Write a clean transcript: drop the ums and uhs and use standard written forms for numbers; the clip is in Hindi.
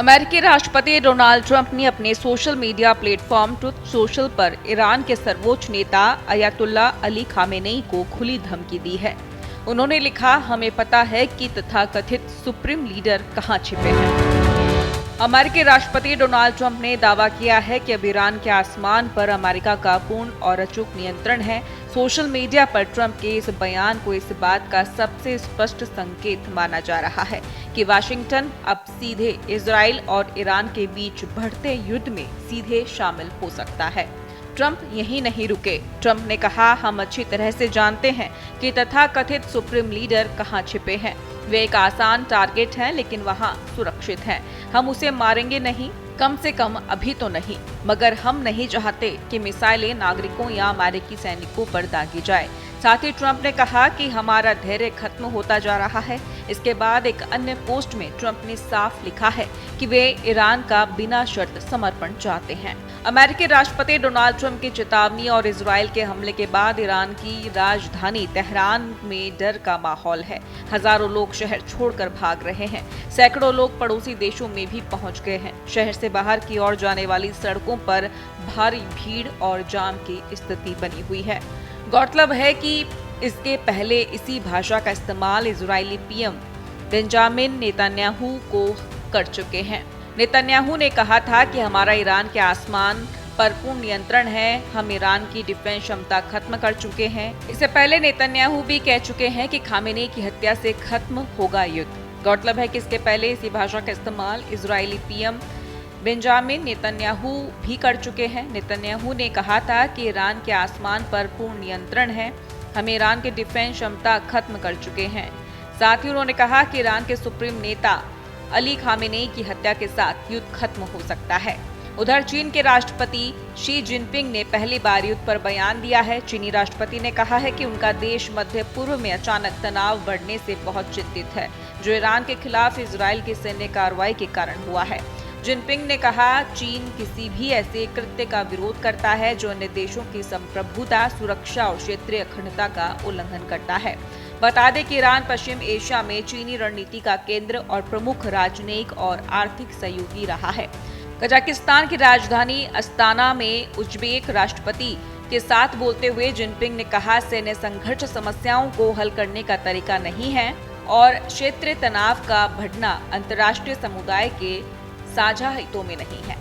अमेरिकी राष्ट्रपति डोनाल्ड ट्रंप ने अपने social media platform truth social पर ईरान के सर्वोच्च नेता अयातुल्ला अली खामेनेई को खुली धमकी दी है। उन्होंने लिखा, हमें पता है कि तथाकथित सुप्रीम लीडर कहां छिपे हैं। अमेरिकी राष्ट्रपति डोनाल्ड ट्रंप ने दावा किया है कि अब ईरान के आसमान पर अमेरिका का पूर्ण और अचूक नियंत्रण है। सोशल मीडिया पर ट्रंप के इस बयान को इस बात का सबसे स्पष्ट संकेत माना जा रहा है कि वाशिंगटन अब सीधे इजराइल और ईरान के बीच बढ़ते युद्ध में सीधे शामिल हो सकता है। ट्रंप यहीं नहीं रुके। ट्रंप ने कहा, हम अच्छी तरह से जानते हैं कि तथाकथित सुप्रीम लीडर कहां छिपे हैं। वे एक आसान टारगेट हैं, लेकिन वहां सुरक्षित हैं। हम उसे मारेंगे नहीं, कम से कम अभी तो नहीं, मगर हम नहीं चाहते कि मिसाइलें नागरिकों या अमेरिकी सैनिकों पर दागी जाए। साथ ही ट्रंप ने कहा कि हमारा धैर्य खत्म होता जा रहा है। इसके बाद एक अन्य पोस्ट में ट्रंप ने साफ लिखा है कि वे ईरान का बिना शर्त समर्पण चाहते हैं। अमेरिकी राष्ट्रपति डोनाल्ड ट्रंप की चेतावनी और इजराइल के हमले के बाद ईरान की राजधानी तेहरान में डर का माहौल है। हजारों लोग शहर छोड़कर भाग रहे हैं। सैकड़ों लोग पड़ोसी देशों में भी पहुंच गए हैं। शहर से बाहर की ओर जाने वाली सड़कों पर भारी भीड़ और जाम की स्थिति बनी हुई है। गौरतलब है कि इसके पहले इसी भाषा का इस्तेमाल इजरायली पीएम बेंजामिन नेतन्याहू को कर चुके हैं। नेतन्याहू ने कहा था कि हमारा ईरान के आसमान पर पूर्ण नियंत्रण है। हम ईरान की डिफेंस क्षमता खत्म कर चुके हैं। इससे पहले नेतन्याहू भी कह चुके हैं कि खामेनेई की हत्या से खत्म होगा युद्ध। गौरतलब है कि इसके पहले इसी भाषा का इस्तेमाल इजरायली पीएम बेंजामिन नेतन्याहू भी कर चुके हैं। नेतन्याहू ने कहा था कि ईरान के आसमान पर पूर्ण नियंत्रण है। हम ईरान की डिफेंस क्षमता खत्म कर चुके हैं। साथ ही उन्होंने कहा कि ईरान के सुप्रीम नेता अली खामेनेई की हत्या के साथ युद्ध खत्म हो सकता है। उधर चीन के राष्ट्रपति शी जिनपिंग ने पहली बार युद्ध पर बयान दिया है। चीनी राष्ट्रपति ने कहा है कि उनका देश मध्य पूर्व में अचानक तनाव बढ़ने से बहुत चिंतित है, जो ईरान के खिलाफ इजराइल की सैन्य कार्रवाई के कारण हुआ है। जिनपिंग ने कहा, चीन किसी भी ऐसे कृत्य का विरोध करता है जो अन्य देशों की संप्रभुता, सुरक्षा और क्षेत्रीय अखंडता का उल्लंघन करता है। बता दें कि ईरान पश्चिम एशिया में चीनी रणनीति का केंद्र और प्रमुख राजनयिक और आर्थिक सहयोगी रहा है। कजाकिस्तान की राजधानी अस्ताना में उज्बेक राष्ट्रपति के साथ बोलते हुए जिनपिंग ने कहा, सैन्य संघर्ष समस्याओं को हल करने का तरीका नहीं है और क्षेत्रीय तनाव का बढ़ना अंतर्राष्ट्रीय समुदाय के साझा हितों में नहीं है।